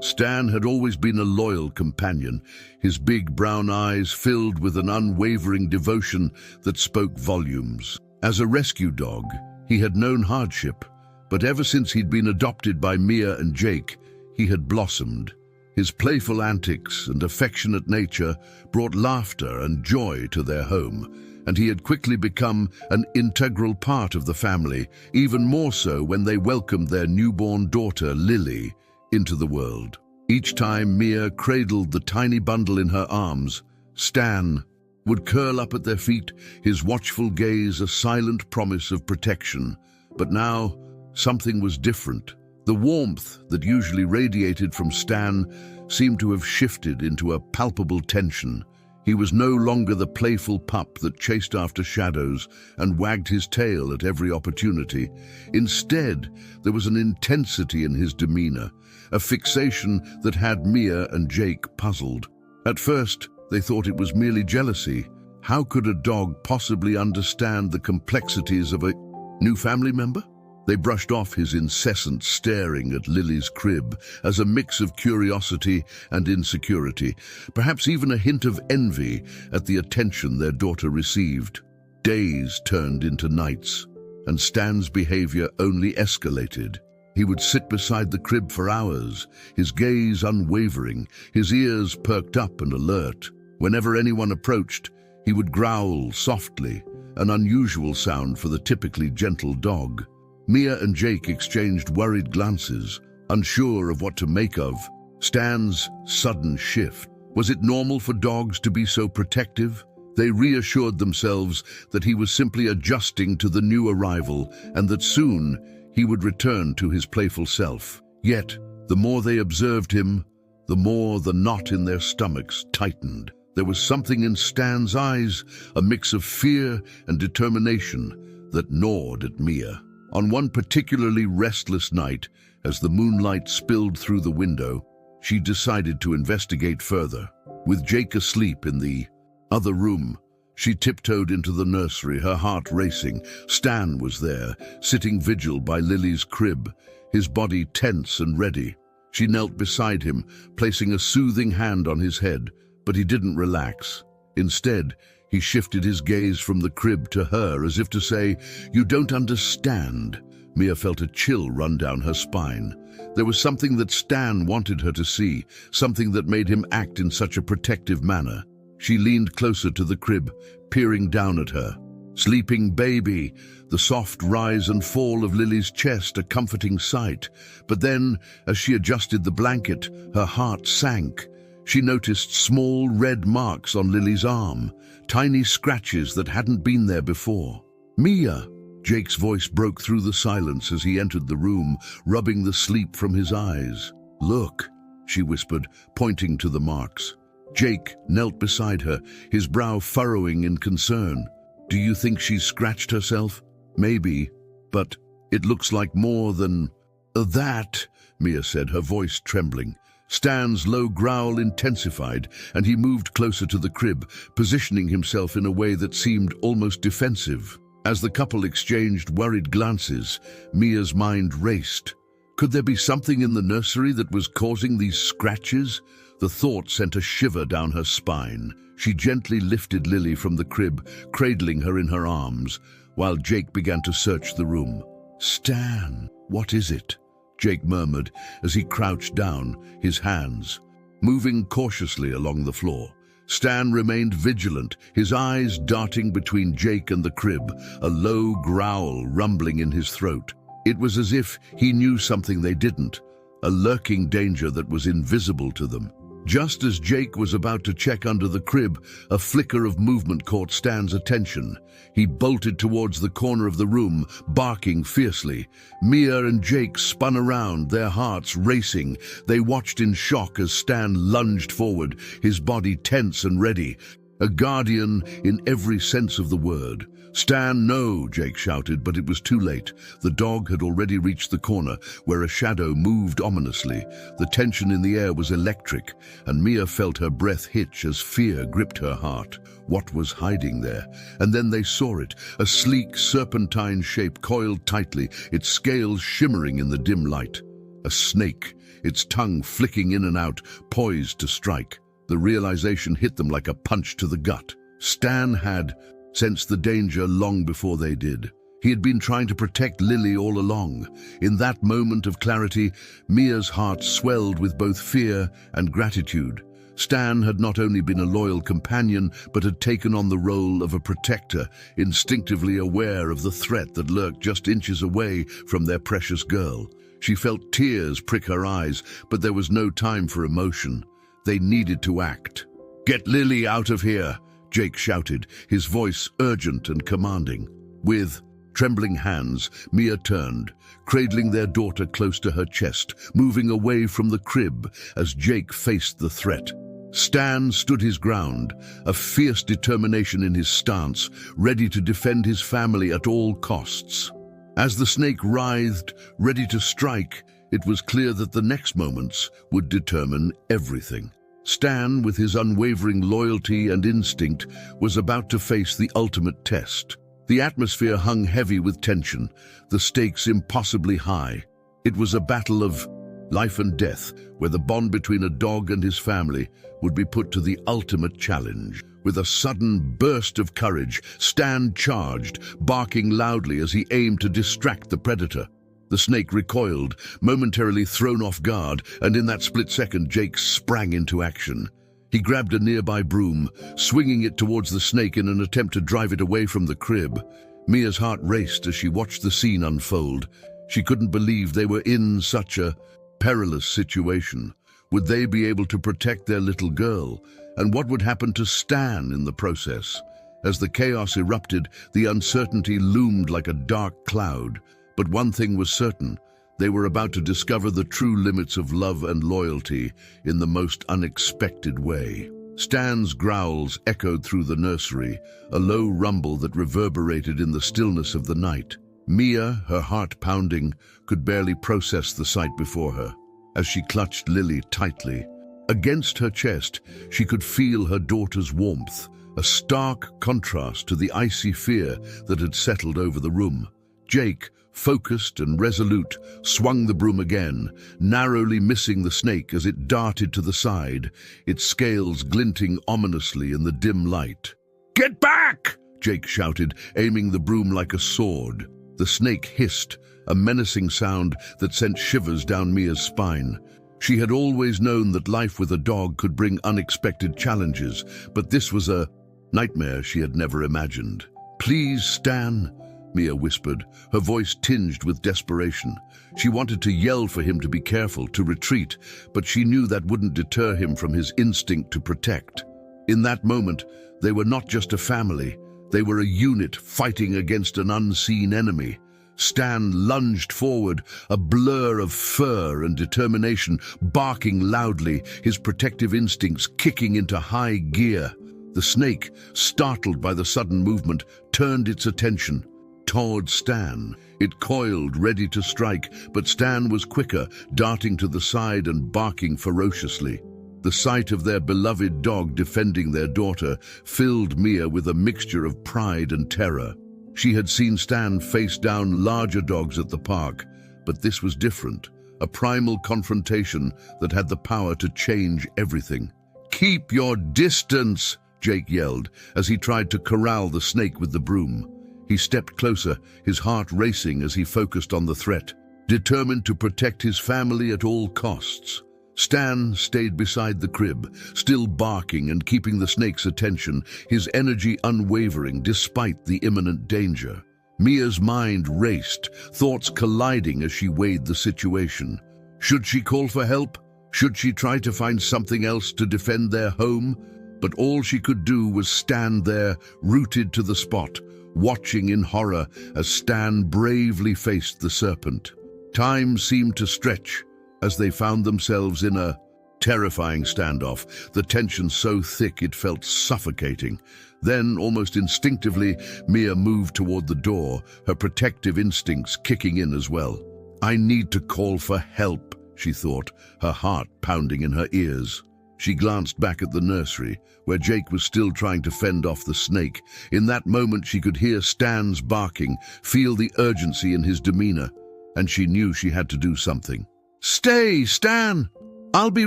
Stan had always been a loyal companion, his big brown eyes filled with an unwavering devotion that spoke volumes. As a rescue dog, he had known hardship, but ever since he'd been adopted by Mia and Jake, he had blossomed. His playful antics and affectionate nature brought laughter and joy to their home, and he had quickly become an integral part of the family, even more so when they welcomed their newborn daughter, Lily, into the world. Each time Mia cradled the tiny bundle in her arms, Stan would curl up at their feet, his watchful gaze a silent promise of protection. But now, something was different. The warmth that usually radiated from Stan seemed to have shifted into a palpable tension. He was no longer the playful pup that chased after shadows and wagged his tail at every opportunity. Instead, there was an intensity in his demeanor, a fixation that had Mia and Jake puzzled. At first, they thought it was merely jealousy. How could a dog possibly understand the complexities of a new family member? They brushed off his incessant staring at Lily's crib as a mix of curiosity and insecurity, perhaps even a hint of envy at the attention their daughter received. Days turned into nights, and Stan's behavior only escalated. He would sit beside the crib for hours, his gaze unwavering, his ears perked up and alert. Whenever anyone approached, he would growl softly, an unusual sound for the typically gentle dog. Mia and Jake exchanged worried glances, unsure of what to make of Stan's sudden shift. Was it normal for dogs to be so protective? They reassured themselves that he was simply adjusting to the new arrival and that soon he would return to his playful self. Yet, the more they observed him, the more the knot in their stomachs tightened. There was something in Stan's eyes, a mix of fear and determination, that gnawed at Mia. On one particularly restless night, as the moonlight spilled through the window, she decided to investigate further. With Jake asleep in the other room, she tiptoed into the nursery, her heart racing. Stan was there, sitting vigil by Lily's crib, his body tense and ready. She knelt beside him, placing a soothing hand on his head, but he didn't relax. Instead, he shifted his gaze from the crib to her, as if to say, "You don't understand." Mia felt a chill run down her spine. There was something that Stan wanted her to see, something that made him act in such a protective manner. She leaned closer to the crib, peering down at her. Sleeping baby, the soft rise and fall of Lily's chest, a comforting sight. But then, as she adjusted the blanket, her heart sank. She noticed small red marks on Lily's arm, tiny scratches that hadn't been there before. "Mia!" Jake's voice broke through the silence as he entered the room, rubbing the sleep from his eyes. "Look," she whispered, pointing to the marks. Jake knelt beside her, his brow furrowing in concern. "Do you think she's scratched herself?" "Maybe, but it looks like more than that," Mia said, her voice trembling. Stan's low growl intensified, and he moved closer to the crib, positioning himself in a way that seemed almost defensive. As the couple exchanged worried glances, Mia's mind raced. Could there be something in the nursery that was causing these scratches? The thought sent a shiver down her spine. She gently lifted Lily from the crib, cradling her in her arms, while Jake began to search the room. "Stan, what is it?" Jake murmured as he crouched down, his hands moving cautiously along the floor. Stan remained vigilant, his eyes darting between Jake and the crib, a low growl rumbling in his throat. It was as if he knew something they didn't, a lurking danger that was invisible to them. Just as Jake was about to check under the crib, a flicker of movement caught Stan's attention. He bolted towards the corner of the room, barking fiercely. Mia and Jake spun around, their hearts racing. They watched in shock as Stan lunged forward, his body tense and ready. A guardian in every sense of the word. "Stan, no!" Jake shouted, but it was too late. The dog had already reached the corner, where a shadow moved ominously. The tension in the air was electric, and Mia felt her breath hitch as fear gripped her heart. What was hiding there? And then they saw it, a sleek, serpentine shape coiled tightly, its scales shimmering in the dim light. A snake, its tongue flicking in and out, poised to strike. The realization hit them like a punch to the gut. Stan had sensed the danger long before they did. He had been trying to protect Lily all along. In that moment of clarity, Mia's heart swelled with both fear and gratitude. Stan had not only been a loyal companion, but had taken on the role of a protector, instinctively aware of the threat that lurked just inches away from their precious girl. She felt tears prick her eyes, but there was no time for emotion. They needed to act. "Get Lily out of here," Jake shouted, his voice urgent and commanding. With trembling hands, Mia turned, cradling their daughter close to her chest, moving away from the crib as Jake faced the threat. Stan stood his ground, a fierce determination in his stance, ready to defend his family at all costs. As the snake writhed, ready to strike, it was clear that the next moments would determine everything. Stan, with his unwavering loyalty and instinct, was about to face the ultimate test. The atmosphere hung heavy with tension, the stakes impossibly high. It was a battle of life and death, where the bond between a dog and his family would be put to the ultimate challenge. With a sudden burst of courage, Stan charged, barking loudly as he aimed to distract the predator. The snake recoiled, momentarily thrown off guard, and in that split second, Jake sprang into action. He grabbed a nearby broom, swinging it towards the snake in an attempt to drive it away from the crib. Mia's heart raced as she watched the scene unfold. She couldn't believe they were in such a perilous situation. Would they be able to protect their little girl? And what would happen to Stan in the process? As the chaos erupted, the uncertainty loomed like a dark cloud. But one thing was certain. They were about to discover the true limits of love and loyalty in the most unexpected way. Stan's growls echoed through the nursery, a low rumble that reverberated in the stillness of the night. Mia, her heart pounding, could barely process the sight before her. As she clutched Lily tightly against her chest, she could feel her daughter's warmth, a stark contrast to the icy fear that had settled over the room. Jake, focused and resolute, swung the broom again, narrowly missing the snake as it darted to the side, its scales glinting ominously in the dim light. "Get back!" Jake shouted, aiming the broom like a sword. The snake hissed, a menacing sound that sent shivers down Mia's spine. She had always known that life with a dog could bring unexpected challenges, but this was a nightmare she had never imagined. "Please, Stan," Mia whispered, her voice tinged with desperation. She wanted to yell for him to be careful, to retreat, but she knew that wouldn't deter him from his instinct to protect. In that moment, they were not just a family. They were a unit fighting against an unseen enemy. Stan lunged forward, a blur of fur and determination, barking loudly, his protective instincts kicking into high gear. The snake, startled by the sudden movement, turned its attention toward Stan. It coiled, ready to strike, but Stan was quicker, darting to the side and barking ferociously. The sight of their beloved dog defending their daughter filled Mia with a mixture of pride and terror. She had seen Stan face down larger dogs at the park, but this was different, a primal confrontation that had the power to change everything. "Keep your distance!" Jake yelled as he tried to corral the snake with the broom. He stepped closer, his heart racing as he focused on the threat, determined to protect his family at all costs. Stan stayed beside the crib, still barking and keeping the snake's attention, his energy unwavering despite the imminent danger. Mia's mind raced, thoughts colliding as she weighed the situation. Should she call for help? Should she try to find something else to defend their home? But all she could do was stand there, rooted to the spot, watching in horror as Stan bravely faced the serpent. Time seemed to stretch as they found themselves in a terrifying standoff, the tension so thick it felt suffocating. Then, almost instinctively, Mia moved toward the door, her protective instincts kicking in as well. "I need to call for help," she thought, her heart pounding in her ears. She glanced back at the nursery, where Jake was still trying to fend off the snake. In that moment, she could hear Stan's barking, feel the urgency in his demeanor, and she knew she had to do something. "Stay, Stan! I'll be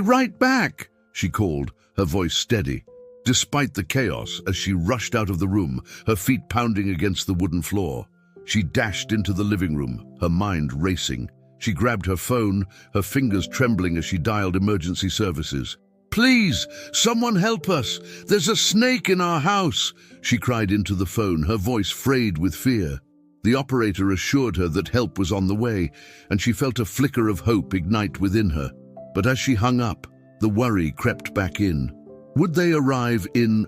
right back," she called, her voice steady. Despite the chaos, as she rushed out of the room, her feet pounding against the wooden floor, she dashed into the living room, her mind racing. She grabbed her phone, her fingers trembling as she dialed emergency services. "Please, someone help us! There's a snake in our house!" she cried into the phone, her voice frayed with fear. The operator assured her that help was on the way, and she felt a flicker of hope ignite within her. But as she hung up, the worry crept back in. Would they arrive in,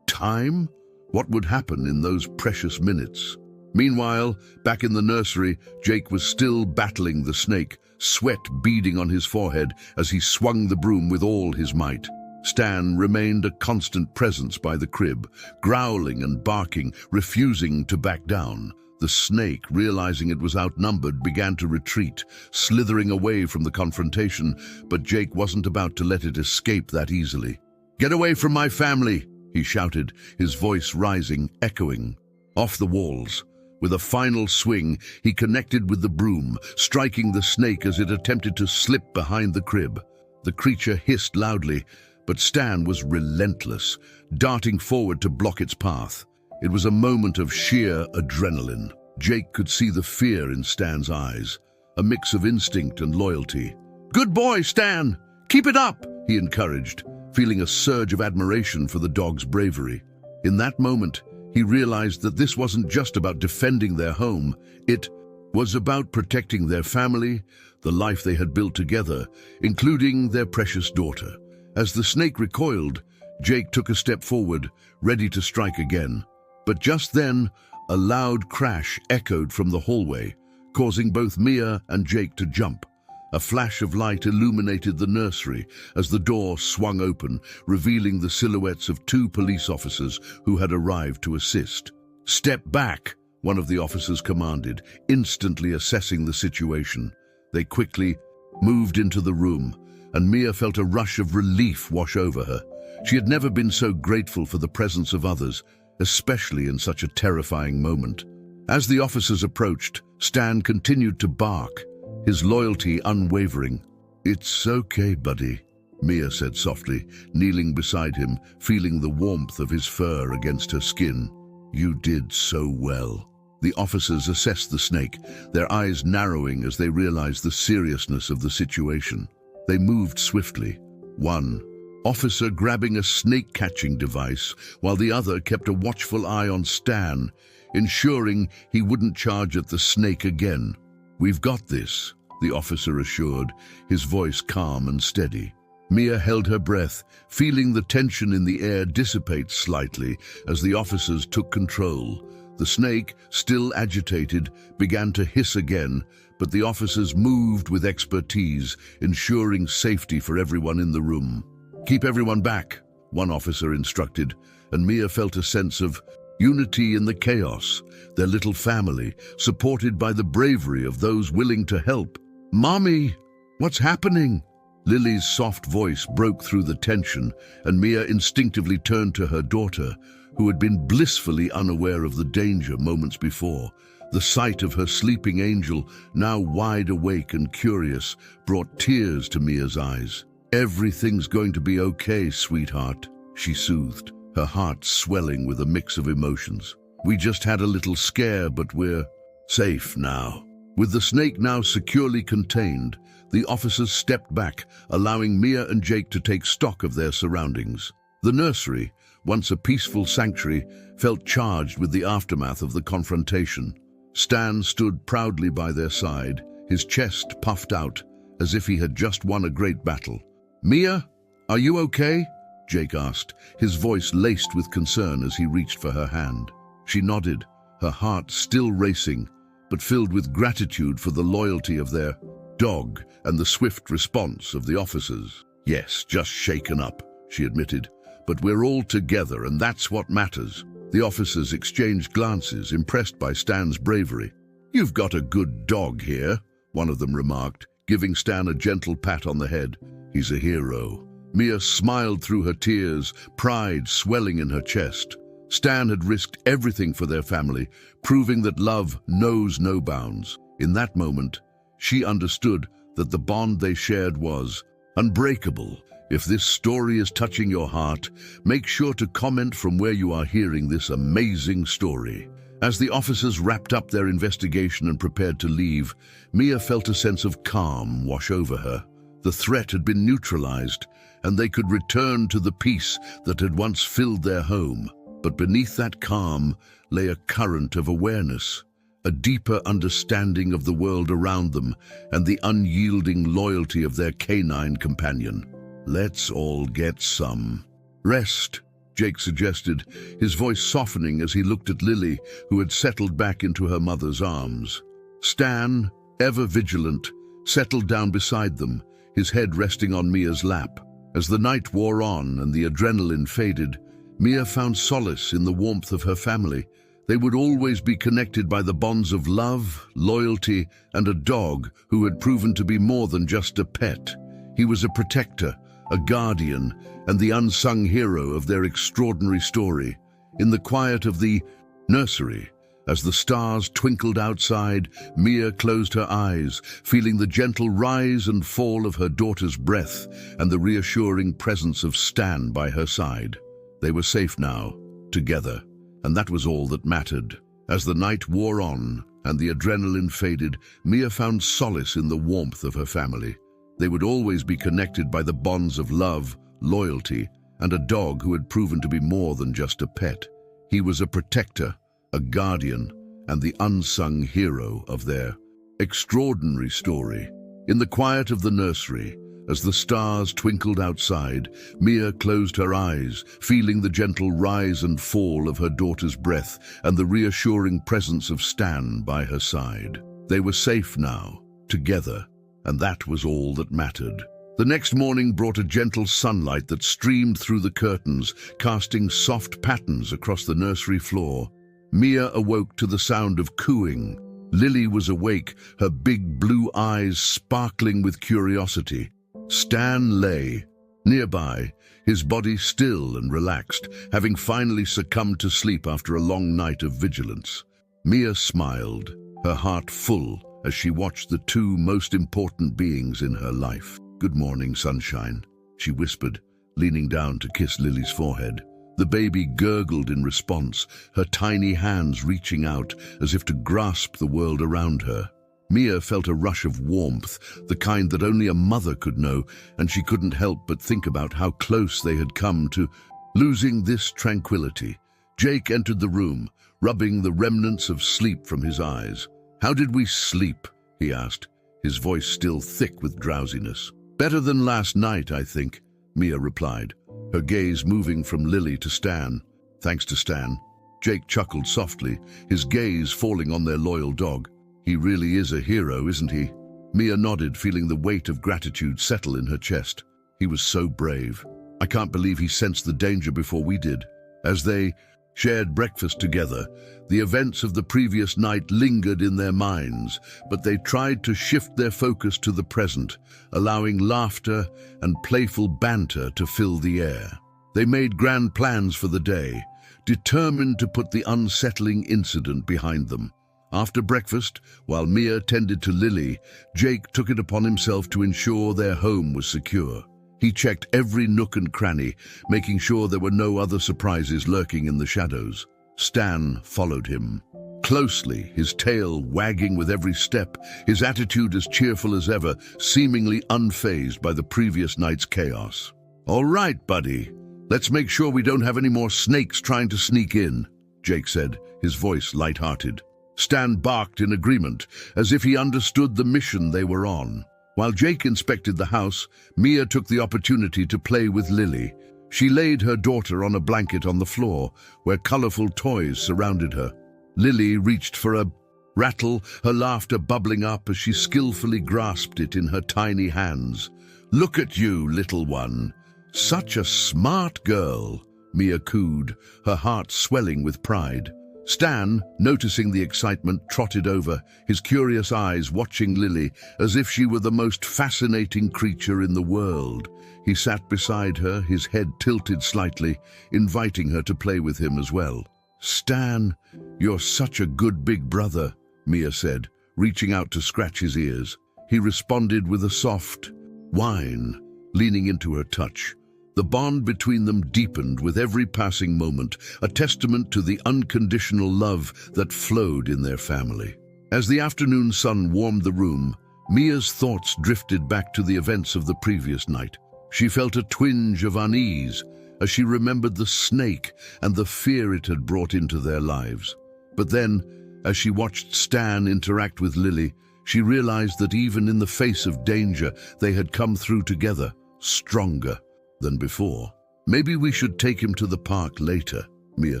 time? What would happen in those precious minutes? Meanwhile, back in the nursery, Jake was still battling the snake, sweat beading on his forehead as he swung the broom with all his might. Stan remained a constant presence by the crib, growling and barking, refusing to back down. The snake, realizing it was outnumbered, began to retreat, slithering away from the confrontation, but Jake wasn't about to let it escape that easily. "Get away from my family!" he shouted, his voice rising, echoing. Off the walls, with a final swing, he connected with the broom, striking the snake as it attempted to slip behind the crib. The creature hissed loudly, but Stan was relentless, darting forward to block its path. It was a moment of sheer adrenaline. Jake could see the fear in Stan's eyes, a mix of instinct and loyalty. "Good boy, Stan! Keep it up!" he encouraged, feeling a surge of admiration for the dog's bravery. In that moment, he realized that this wasn't just about defending their home. It was about protecting their family, the life they had built together, including their precious daughter. As the snake recoiled, Jake took a step forward, ready to strike again. But just then, a loud crash echoed from the hallway, causing both Mia and Jake to jump. A flash of light illuminated the nursery as the door swung open, revealing the silhouettes of 2 police officers who had arrived to assist. "Step back," one of the officers commanded, instantly assessing the situation. They quickly moved into the room, and Mia felt a rush of relief wash over her. She had never been so grateful for the presence of others, especially in such a terrifying moment. As the officers approached, Stan continued to bark, his loyalty unwavering. "It's okay, buddy," Mia said softly, kneeling beside him, feeling the warmth of his fur against her skin. "You did so well." The officers assessed the snake, their eyes narrowing as they realized the seriousness of the situation. They moved swiftly, one officer grabbing a snake-catching device, while the other kept a watchful eye on Stan, ensuring he wouldn't charge at the snake again. "We've got this," the officer assured, his voice calm and steady. Mia held her breath, feeling the tension in the air dissipate slightly as the officers took control. The snake, still agitated, began to hiss again, but the officers moved with expertise, ensuring safety for everyone in the room. "Keep everyone back," one officer instructed, and Mia felt a sense of unity in the chaos, their little family, supported by the bravery of those willing to help. "Mommy, what's happening?" Lily's soft voice broke through the tension, and Mia instinctively turned to her daughter, who had been blissfully unaware of the danger moments before. The sight of her sleeping angel, now wide awake and curious, brought tears to Mia's eyes. "Everything's going to be okay, sweetheart," she soothed, her heart swelling with a mix of emotions. "We just had a little scare, but we're safe now." With the snake now securely contained, the officers stepped back, allowing Mia and Jake to take stock of their surroundings. The nursery, once a peaceful sanctuary, felt charged with the aftermath of the confrontation. Stan stood proudly by their side, his chest puffed out, as if he had just won a great battle. "Mia, are you okay?" Jake asked, his voice laced with concern as he reached for her hand. She nodded, her heart still racing, but filled with gratitude for the loyalty of their dog and the swift response of the officers. "Yes, just shaken up," she admitted, "but we're all together and that's what matters." The officers exchanged glances, impressed by Stan's bravery. "You've got a good dog here," one of them remarked, giving Stan a gentle pat on the head. "He's a hero." Mia smiled through her tears, pride swelling in her chest. Stan had risked everything for their family, proving that love knows no bounds. In that moment, she understood that the bond they shared was unbreakable. If this story is touching your heart, make sure to comment from where you are hearing this amazing story. As the officers wrapped up their investigation and prepared to leave, Mia felt a sense of calm wash over her. The threat had been neutralized, and they could return to the peace that had once filled their home. But beneath that calm lay a current of awareness, a deeper understanding of the world around them and the unyielding loyalty of their canine companion. "Let's all get some rest," Jake suggested, his voice softening as he looked at Lily, who had settled back into her mother's arms. Stan, ever vigilant, settled down beside them, his head resting on Mia's lap. As the night wore on and the adrenaline faded, Mia found solace in the warmth of her family. They would always be connected by the bonds of love, loyalty, and a dog who had proven to be more than just a pet. He was a protector, a guardian, and the unsung hero of their extraordinary story. In the quiet of the nursery, as the stars twinkled outside, Mia closed her eyes, feeling the gentle rise and fall of her daughter's breath and the reassuring presence of Stan by her side. They were safe now, together, and that was all that mattered. As the night wore on and the adrenaline faded, Mia found solace in the warmth of her family. They would always be connected by the bonds of love, loyalty, and a dog who had proven to be more than just a pet. He was a protector, a guardian, and the unsung hero of their extraordinary story. In the quiet of the nursery, as the stars twinkled outside, Mia closed her eyes, feeling the gentle rise and fall of her daughter's breath and the reassuring presence of Stan by her side. They were safe now, together, and that was all that mattered. The next morning brought a gentle sunlight that streamed through the curtains, casting soft patterns across the nursery floor. Mia awoke to the sound of cooing. Lily was awake, her big blue eyes sparkling with curiosity. Stan lay nearby, his body still and relaxed, having finally succumbed to sleep after a long night of vigilance. Mia smiled, her heart full, as she watched the two most important beings in her life. "Good morning, sunshine," she whispered, leaning down to kiss Lily's forehead. The baby gurgled in response, her tiny hands reaching out as if to grasp the world around her. Mia felt a rush of warmth, the kind that only a mother could know, and she couldn't help but think about how close they had come to losing this tranquility. Jake entered the room, rubbing the remnants of sleep from his eyes. "How did we sleep?" he asked, his voice still thick with drowsiness. "Better than last night, I think," Mia replied, her gaze moving from Lily to Stan. "Thanks to Stan." Jake chuckled softly, his gaze falling on their loyal dog. "He really is a hero, isn't he?" Mia nodded, feeling the weight of gratitude settle in her chest. "He was so brave. I can't believe he sensed the danger before we did." As they shared breakfast together, the events of the previous night lingered in their minds, but they tried to shift their focus to the present, allowing laughter and playful banter to fill the air. They made grand plans for the day, determined to put the unsettling incident behind them. After breakfast, while Mia tended to Lily, Jake took it upon himself to ensure their home was secure. He checked every nook and cranny, making sure there were no other surprises lurking in the shadows. Stan followed him closely, his tail wagging with every step, his attitude as cheerful as ever, seemingly unfazed by the previous night's chaos. "All right, buddy. Let's make sure we don't have any more snakes trying to sneak in," Jake said, his voice light-hearted. Stan barked in agreement, as if he understood the mission they were on. While Jake inspected the house, Mia took the opportunity to play with Lily. She laid her daughter on a blanket on the floor, where colorful toys surrounded her. Lily reached for a rattle, her laughter bubbling up as she skillfully grasped it in her tiny hands. "Look at you, little one. Such a smart girl," Mia cooed, her heart swelling with pride. Stan, noticing the excitement, trotted over, his curious eyes watching Lily as if she were the most fascinating creature in the world. He sat beside her, his head tilted slightly, inviting her to play with him as well. "Stan, you're such a good big brother," Mia said, reaching out to scratch his ears. He responded with a soft whine, leaning into her touch. The bond between them deepened with every passing moment, a testament to the unconditional love that flowed in their family. As the afternoon sun warmed the room, Mia's thoughts drifted back to the events of the previous night. She felt a twinge of unease as she remembered the snake and the fear it had brought into their lives. But then, as she watched Stan interact with Lily, she realized that even in the face of danger, they had come through together, stronger than before. "Maybe we should take him to the park later," Mia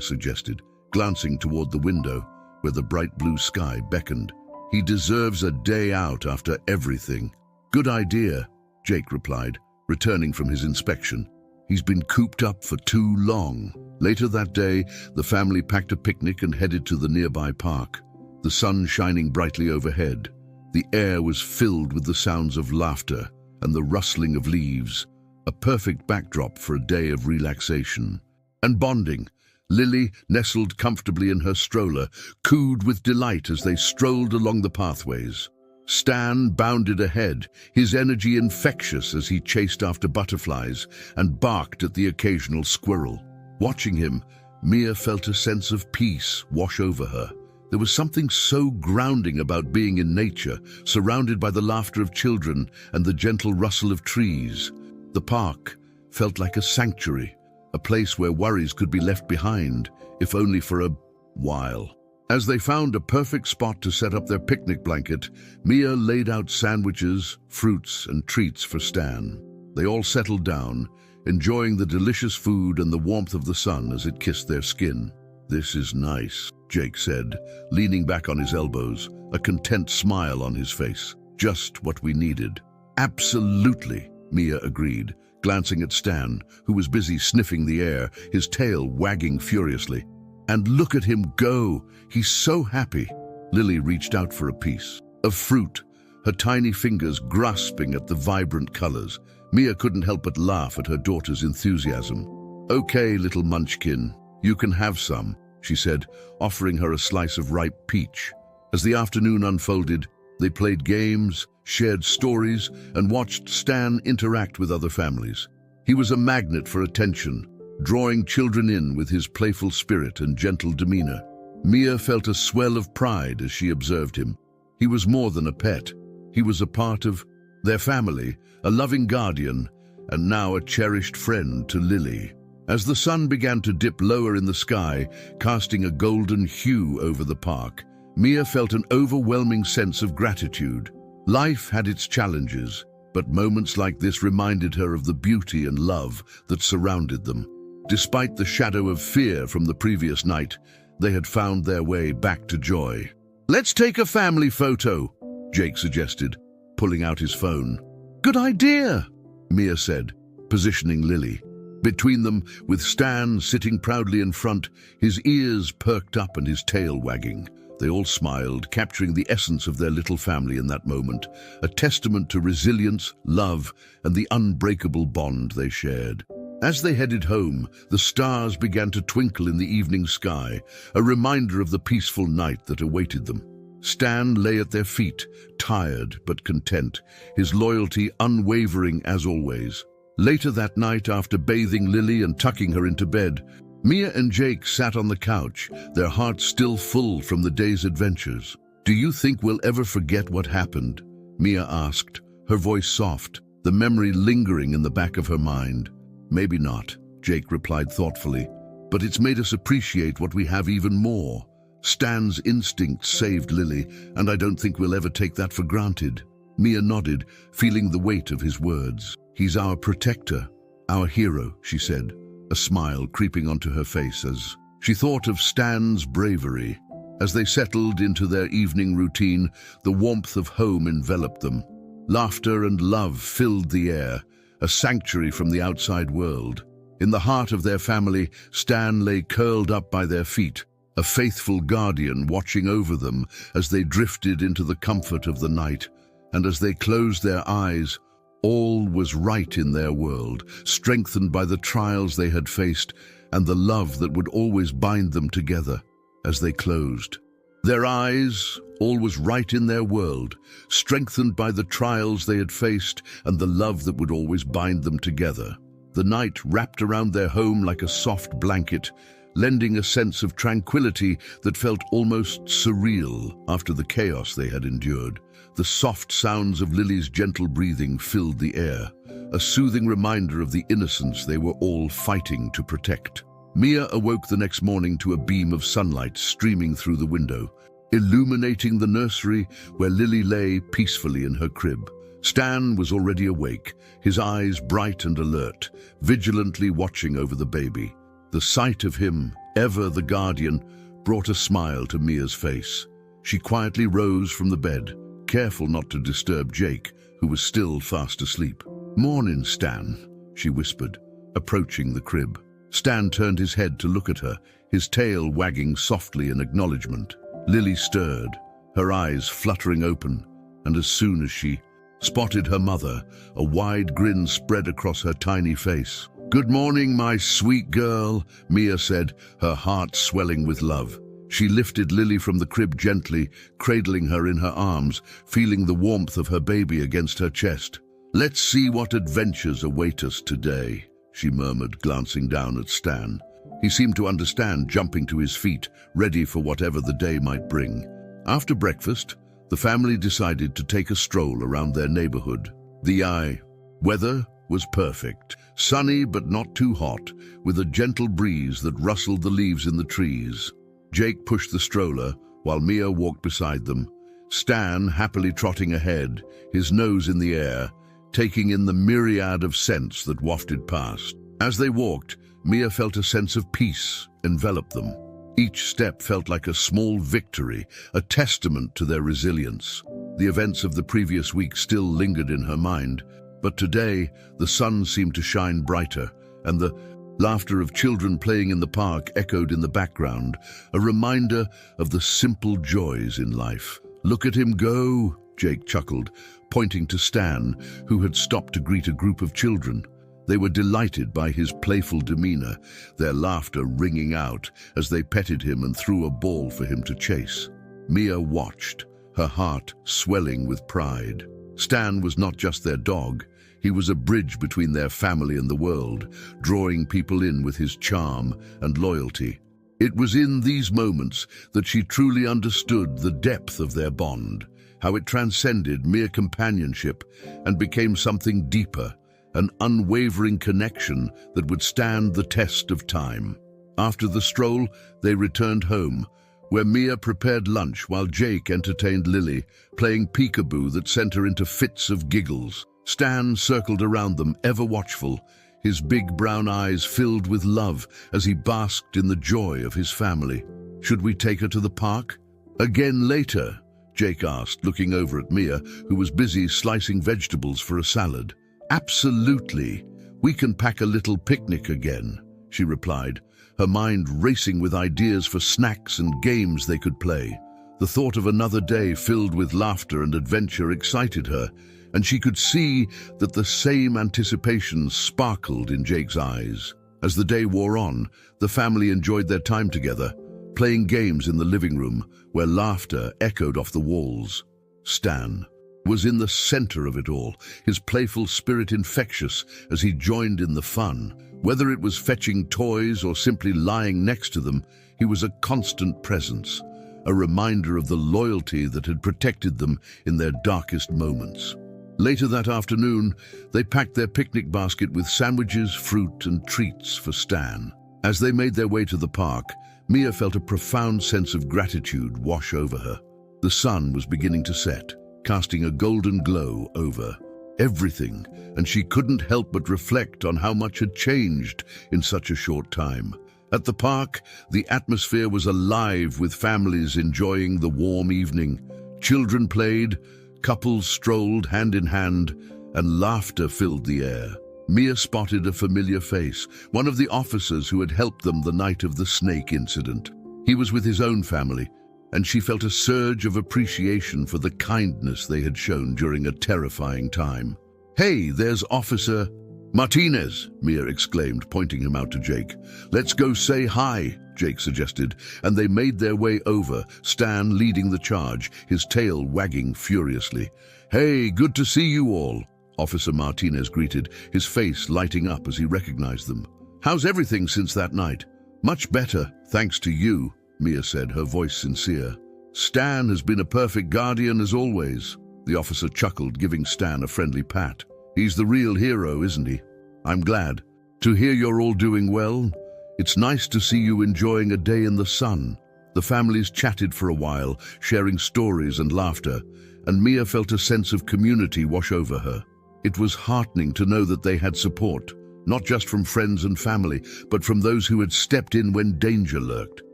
suggested, glancing toward the window where the bright blue sky beckoned. "He deserves a day out after everything." "Good idea," Jake replied, returning from his inspection. "He's been cooped up for too long." Later that day, the family packed a picnic and headed to the nearby park, the sun shining brightly overhead. The air was filled with the sounds of laughter and the rustling of leaves, a perfect backdrop for a day of relaxation and bonding. Lily, nestled comfortably in her stroller, cooed with delight as they strolled along the pathways. Stan bounded ahead, his energy infectious as he chased after butterflies and barked at the occasional squirrel. Watching him, Mia felt a sense of peace wash over her. There was something so grounding about being in nature, surrounded by the laughter of children and the gentle rustle of trees. The park felt like a sanctuary, a place where worries could be left behind, if only for a while. As they found a perfect spot to set up their picnic blanket, Mia laid out sandwiches, fruits, and treats for Stan. They all settled down, enjoying the delicious food and the warmth of the sun as it kissed their skin. "This is nice," Jake said, leaning back on his elbows, a content smile on his face. "Just what we needed." "Absolutely," Mia agreed, glancing at Stan, who was busy sniffing the air, his tail wagging furiously. "And look at him go! He's so happy." Lily reached out for a piece of fruit, her tiny fingers grasping at the vibrant colors. Mia couldn't help but laugh at her daughter's enthusiasm. "Okay, little munchkin, you can have some," she said, offering her a slice of ripe peach. As the afternoon unfolded, they played games, shared stories, and watched Stan interact with other families. He was a magnet for attention, drawing children in with his playful spirit and gentle demeanor. Mia felt a swell of pride as she observed him. He was more than a pet. He was a part of their family, a loving guardian, and now a cherished friend to Lily. As the sun began to dip lower in the sky, casting a golden hue over the park, Mia felt an overwhelming sense of gratitude. Life had its challenges, but moments like this reminded her of the beauty and love that surrounded them. Despite the shadow of fear from the previous night, they had found their way back to joy. "Let's take a family photo," Jake suggested, pulling out his phone. "Good idea," Mia said, positioning Lily. Between them, with Stan sitting proudly in front, his ears perked up and his tail wagging. They all smiled, capturing the essence of their little family in that moment, a testament to resilience, love, and the unbreakable bond they shared. As they headed home, the stars began to twinkle in the evening sky, a reminder of the peaceful night that awaited them. Stan lay at their feet, tired but content, his loyalty unwavering as always. Later that night, after bathing Lily and tucking her into bed, Mia and Jake sat on the couch, their hearts still full from the day's adventures. "Do you think we'll ever forget what happened?" Mia asked, her voice soft, the memory lingering in the back of her mind. "Maybe not," Jake replied thoughtfully, "but it's made us appreciate what we have even more. Stan's instinct saved Lily, and I don't think we'll ever take that for granted." Mia nodded, feeling the weight of his words. "He's our protector, our hero," she said, a smile creeping onto her face as she thought of Stan's bravery. As they settled into their evening routine, the warmth of home enveloped them. Laughter and love filled the air, a sanctuary from the outside world. In the heart of their family, Stan lay curled up by their feet, a faithful guardian watching over them as they drifted into the comfort of the night. And as they closed their eyes, all was right in their world, strengthened by the trials they had faced and the love that would always bind them together. As they closed, Their eyes, always right in their world, strengthened by the trials they had faced and the love that would always bind them together. The night wrapped around their home like a soft blanket, lending a sense of tranquility that felt almost surreal after the chaos they had endured. The soft sounds of Lily's gentle breathing filled the air, a soothing reminder of the innocence they were all fighting to protect. Mia awoke the next morning to a beam of sunlight streaming through the window, illuminating the nursery where Lily lay peacefully in her crib. Stan was already awake, his eyes bright and alert, vigilantly watching over the baby. The sight of him, ever the guardian, brought a smile to Mia's face. She quietly rose from the bed, careful not to disturb Jake, who was still fast asleep. "Mornin', Stan," she whispered, approaching the crib. Stan turned his head to look at her, his tail wagging softly in acknowledgement. Lily stirred, her eyes fluttering open, and as soon as she spotted her mother, a wide grin spread across her tiny face. "Good morning, my sweet girl," Mia said, her heart swelling with love. She lifted Lily from the crib gently, cradling her in her arms, feeling the warmth of her baby against her chest. "Let's see what adventures await us today," she murmured, glancing down at Stan. He seemed to understand, jumping to his feet, ready for whatever the day might bring. After breakfast, the family decided to take a stroll around their neighborhood. The weather was perfect, sunny but not too hot, with a gentle breeze that rustled the leaves in the trees. Jake pushed the stroller, while Mia walked beside them, Stan happily trotting ahead, his nose in the air, taking in the myriad of scents that wafted past. As they walked, Mia felt a sense of peace envelop them. Each step felt like a small victory, a testament to their resilience. The events of the previous week still lingered in her mind, but today the sun seemed to shine brighter, and the laughter of children playing in the park echoed in the background, a reminder of the simple joys in life. "Look at him go," Jake chuckled, pointing to Stan, who had stopped to greet a group of children. They were delighted by his playful demeanor, their laughter ringing out as they petted him and threw a ball for him to chase. Mia watched, her heart swelling with pride. Stan was not just their dog, he was a bridge between their family and the world, drawing people in with his charm and loyalty. It was in these moments that she truly understood the depth of their bond, how it transcended mere companionship and became something deeper, an unwavering connection that would stand the test of time. After the stroll, they returned home, where Mia prepared lunch while Jake entertained Lily, playing peekaboo that sent her into fits of giggles. Stan circled around them, ever watchful, his big brown eyes filled with love as he basked in the joy of his family. "Should we take her to the park?" "Again later," Jake asked, looking over at Mia, who was busy slicing vegetables for a salad. "Absolutely. We can pack a little picnic again," she replied, her mind racing with ideas for snacks and games they could play. The thought of another day filled with laughter and adventure excited her, and she could see that the same anticipation sparkled in Jake's eyes. As the day wore on, the family enjoyed their time together, playing games in the living room where laughter echoed off the walls. Stan was in the center of it all, his playful spirit infectious as he joined in the fun. Whether it was fetching toys or simply lying next to them, he was a constant presence, a reminder of the loyalty that had protected them in their darkest moments. Later that afternoon, they packed their picnic basket with sandwiches, fruit, and treats for Stan. As they made their way to the park, Mia felt a profound sense of gratitude wash over her. The sun was beginning to set, casting a golden glow over everything, and she couldn't help but reflect on how much had changed in such a short time. At the park, the atmosphere was alive with families enjoying the warm evening. Children played, couples strolled hand in hand, and laughter filled the air. Mia spotted a familiar face, one of the officers who had helped them the night of the snake incident. He was with his own family, and she felt a surge of appreciation for the kindness they had shown during a terrifying time. "Hey, there's Officer," "Martinez," Mia exclaimed, pointing him out to Jake. "Let's go say hi," Jake suggested, and they made their way over, Stan leading the charge, his tail wagging furiously. "Hey, good to see you all," Officer Martinez greeted, his face lighting up as he recognized them. "How's everything since that night?" "Much better, thanks to you," Mia said, her voice sincere. "Stan has been a perfect guardian as always." The officer chuckled, giving Stan a friendly pat. "He's the real hero, isn't he?" "I'm glad. To hear you're all doing well. It's nice to see you enjoying a day in the sun." The families chatted for a while, sharing stories and laughter, and Mia felt a sense of community wash over her. It was heartening to know that they had support, not just from friends and family, but from those who had stepped in when danger lurked.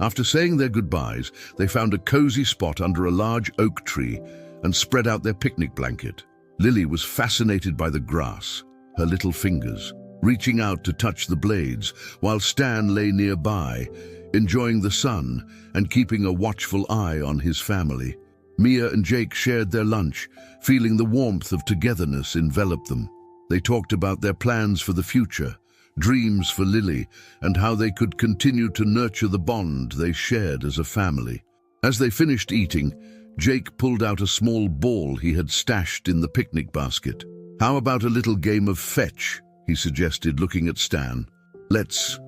After saying their goodbyes, they found a cozy spot under a large oak tree and spread out their picnic blanket. Lily was fascinated by the grass, her little fingers reaching out to touch the blades, while Stan lay nearby, enjoying the sun and keeping a watchful eye on his family. Mia and Jake shared their lunch, feeling the warmth of togetherness envelop them. They talked about their plans for the future, dreams for Lily, and how they could continue to nurture the bond they shared as a family. As they finished eating, Jake pulled out a small ball he had stashed in the picnic basket. "How about a little game of fetch?" he suggested, looking at Stan. "Let's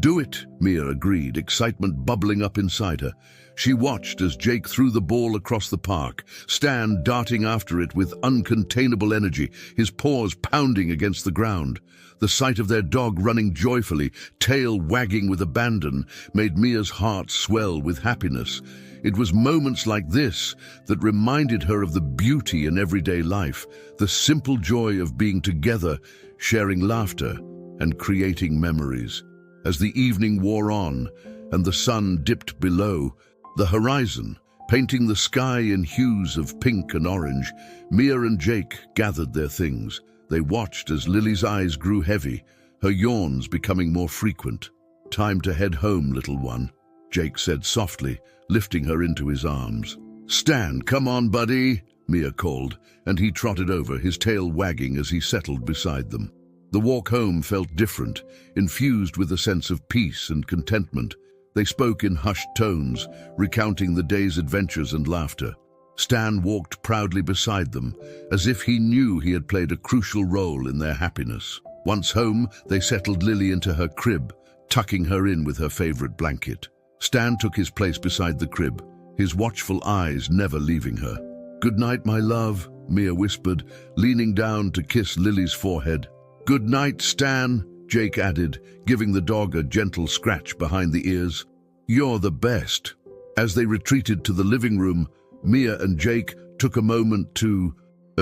do it," Mia agreed, excitement bubbling up inside her. She watched as Jake threw the ball across the park, Stan darting after it with uncontainable energy, his paws pounding against the ground. The sight of their dog running joyfully, tail wagging with abandon, made Mia's heart swell with happiness. It was moments like this that reminded her of the beauty in everyday life, the simple joy of being together, sharing laughter, and creating memories. As the evening wore on and the sun dipped below the horizon, painting the sky in hues of pink and orange, Mia and Jake gathered their things. They watched as Lily's eyes grew heavy, her yawns becoming more frequent. "Time to head home, little one," Jake said softly, lifting her into his arms. "Stan, come on, buddy," Mia called, and he trotted over, his tail wagging as he settled beside them. The walk home felt different, infused with a sense of peace and contentment. They spoke in hushed tones, recounting the day's adventures and laughter. Stan walked proudly beside them, as if he knew he had played a crucial role in their happiness. Once home, they settled Lily into her crib, tucking her in with her favorite blanket. Stan took his place beside the crib, his watchful eyes never leaving her. "Good night, my love," Mia whispered, leaning down to kiss Lily's forehead. "Good night, Stan," Jake added, giving the dog a gentle scratch behind the ears. "You're the best." As they retreated to the living room, Mia and Jake took a moment to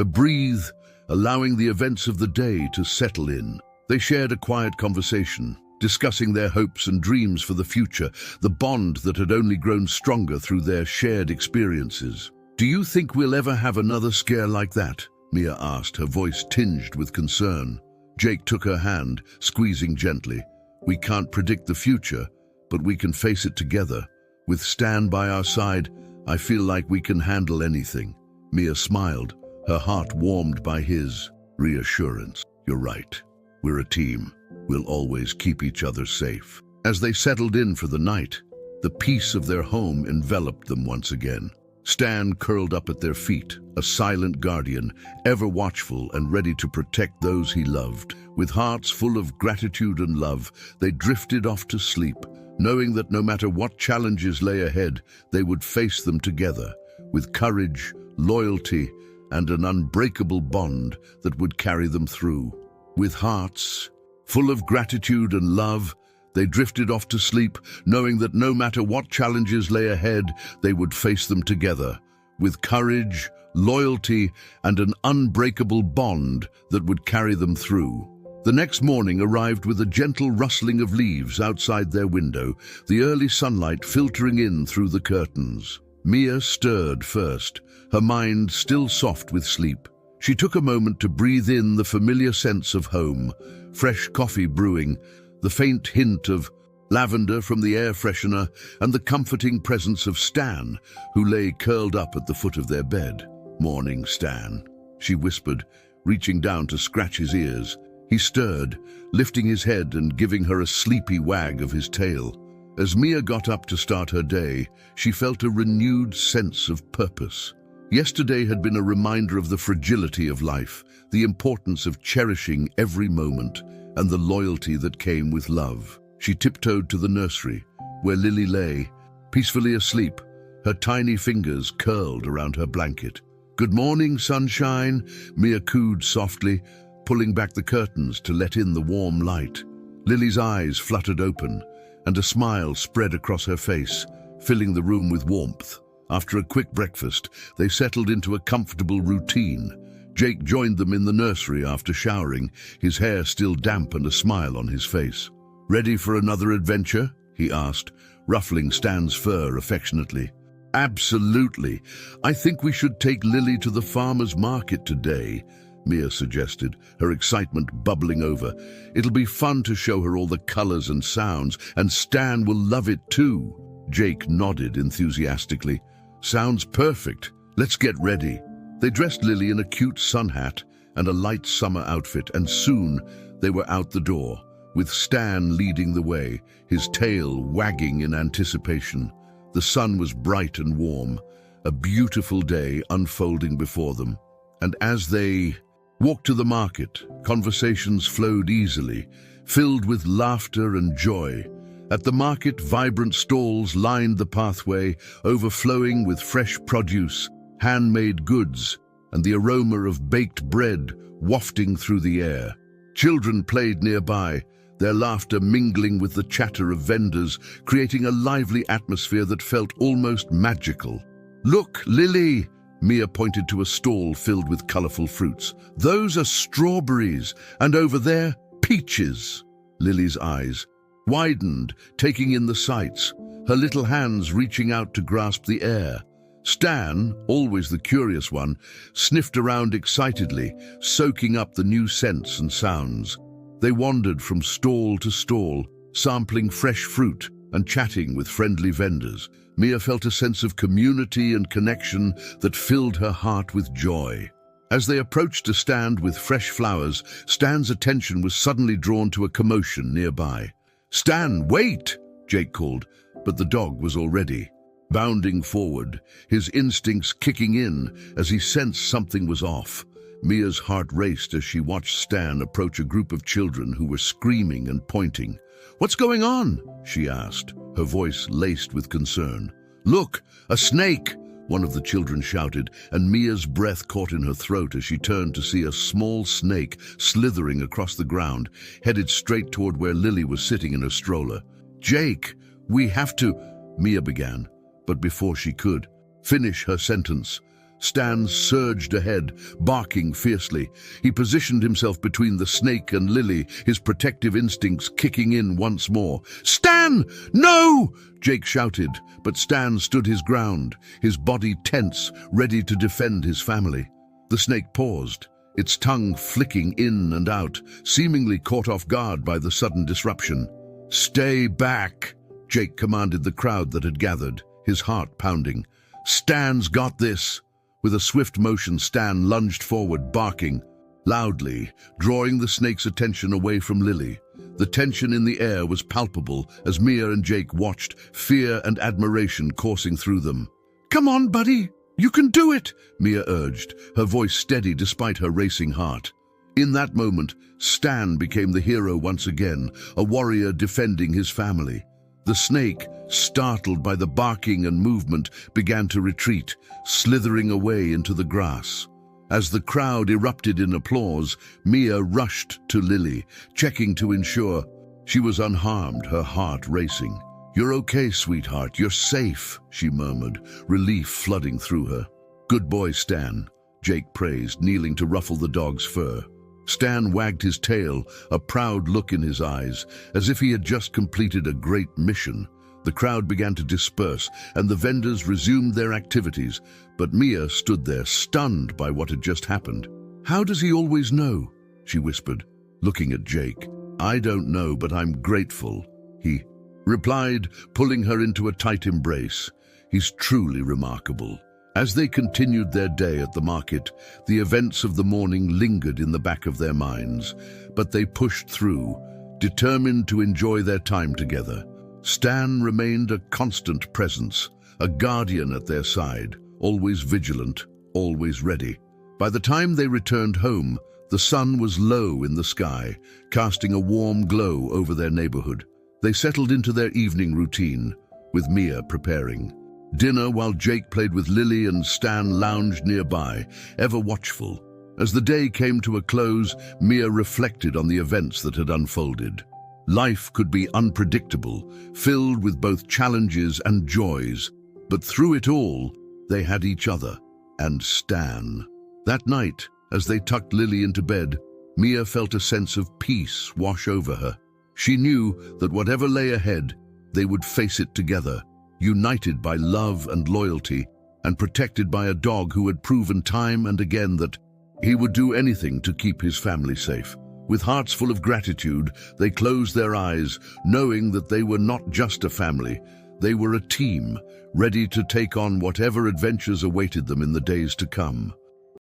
breathe, allowing the events of the day to settle in. They shared a quiet conversation, discussing their hopes and dreams for the future, the bond that had only grown stronger through their shared experiences. "Do you think we'll ever have another scare like that?" Mia asked, her voice tinged with concern. Jake took her hand, squeezing gently. "We can't predict the future, but we can face it together. With Stan by our side, I feel like we can handle anything." Mia smiled, her heart warmed by his reassurance. "You're right. We're a team. We'll always keep each other safe." As they settled in for the night, the peace of their home enveloped them once again. Stan curled up at their feet, a silent guardian, ever watchful and ready to protect those he loved. With hearts full of gratitude and love, they drifted off to sleep, knowing that no matter what challenges lay ahead, they would face them together, with courage, loyalty, and an unbreakable bond that would carry them through. With hearts full of gratitude and love, they drifted off to sleep, knowing that no matter what challenges lay ahead, they would face them together, with courage, loyalty, and an unbreakable bond that would carry them through. The next morning arrived with a gentle rustling of leaves outside their window, the early sunlight filtering in through the curtains. Mia stirred first, her mind still soft with sleep. She took a moment to breathe in the familiar sense of home, fresh coffee brewing, the faint hint of lavender from the air freshener, and the comforting presence of Stan, who lay curled up at the foot of their bed. "Morning, Stan," she whispered, reaching down to scratch his ears. He stirred, lifting his head and giving her a sleepy wag of his tail. As Mia got up to start her day, she felt a renewed sense of purpose. Yesterday had been a reminder of the fragility of life, the importance of cherishing every moment, and the loyalty that came with love. She tiptoed to the nursery, where Lily lay, peacefully asleep, her tiny fingers curled around her blanket. "Good morning, sunshine," Mia cooed softly, pulling back the curtains to let in the warm light. Lily's eyes fluttered open, and a smile spread across her face, filling the room with warmth. After a quick breakfast, they settled into a comfortable routine. Jake joined them in the nursery after showering, his hair still damp and a smile on his face. "Ready for another adventure?" he asked, ruffling Stan's fur affectionately. "Absolutely. I think we should take Lily to the farmer's market today," Mia suggested, her excitement bubbling over. "It'll be fun to show her all the colors and sounds, and Stan will love it too." Jake nodded enthusiastically. "Sounds perfect. Let's get ready." They dressed Lily in a cute sun hat and a light summer outfit, and soon they were out the door, with Stan leading the way, his tail wagging in anticipation. The sun was bright and warm, a beautiful day unfolding before them. And as they walked to the market, conversations flowed easily, filled with laughter and joy. At the market, vibrant stalls lined the pathway, overflowing with fresh produce, handmade goods, and the aroma of baked bread wafting through the air. Children played nearby, their laughter mingling with the chatter of vendors, creating a lively atmosphere that felt almost magical. "Look, Lily!" Mia pointed to a stall filled with colorful fruits. "Those are strawberries, and over there, peaches." Lily's eyes widened, taking in the sights, her little hands reaching out to grasp the air. Stan, always the curious one, sniffed around excitedly, soaking up the new scents and sounds. They wandered from stall to stall, sampling fresh fruit and chatting with friendly vendors. Mia felt a sense of community and connection that filled her heart with joy. As they approached a stand with fresh flowers, Stan's attention was suddenly drawn to a commotion nearby. "Stan, wait!" Jake called, but the dog was already bounding forward, his instincts kicking in as he sensed something was off. Mia's heart raced as she watched Stan approach a group of children who were screaming and pointing. "What's going on?" she asked, her voice laced with concern. "Look, a snake!" one of the children shouted, and Mia's breath caught in her throat as she turned to see a small snake slithering across the ground, headed straight toward where Lily was sitting in her stroller. "Jake, we have to—" Mia began, but before she could finish her sentence, Stan surged ahead, barking fiercely. He positioned himself between the snake and Lily, his protective instincts kicking in once more. "Stan! No!" Jake shouted, but Stan stood his ground, his body tense, ready to defend his family. The snake paused, its tongue flicking in and out, seemingly caught off guard by the sudden disruption. "Stay back!" Jake commanded the crowd that had gathered, his heart pounding. "Stan's got this!" With a swift motion, Stan lunged forward, barking loudly, drawing the snake's attention away from Lily. The tension in the air was palpable as Mia and Jake watched, fear and admiration coursing through them. "Come on, buddy! You can do it!" Mia urged, her voice steady despite her racing heart. In that moment, Stan became the hero once again, a warrior defending his family. The snake, startled by the barking and movement, began to retreat, slithering away into the grass. As the crowd erupted in applause, Mia rushed to Lily, checking to ensure she was unharmed, her heart racing. "You're okay, sweetheart, you're safe," she murmured, relief flooding through her. "Good boy, Stan," Jake praised, kneeling to ruffle the dog's fur. Stan wagged his tail, a proud look in his eyes, as if he had just completed a great mission. The crowd began to disperse, and the vendors resumed their activities, but Mia stood there, stunned by what had just happened. "How does he always know?" she whispered, looking at Jake. "I don't know, but I'm grateful," he replied, pulling her into a tight embrace. "He's truly remarkable." As they continued their day at the market, the events of the morning lingered in the back of their minds, but they pushed through, determined to enjoy their time together. Stan remained a constant presence, a guardian at their side, always vigilant, always ready. By the time they returned home, the sun was low in the sky, casting a warm glow over their neighborhood. They settled into their evening routine, with Mia preparing dinner while Jake played with Lily and Stan lounged nearby, ever watchful. As the day came to a close, Mia reflected on the events that had unfolded. Life could be unpredictable, filled with both challenges and joys, but through it all, they had each other and Stan. That night, as they tucked Lily into bed, Mia felt a sense of peace wash over her. She knew that whatever lay ahead, they would face it together, united by love and loyalty, and protected by a dog who had proven time and again that he would do anything to keep his family safe. With hearts full of gratitude, they closed their eyes, knowing that they were not just a family, they were a team, ready to take on whatever adventures awaited them in the days to come.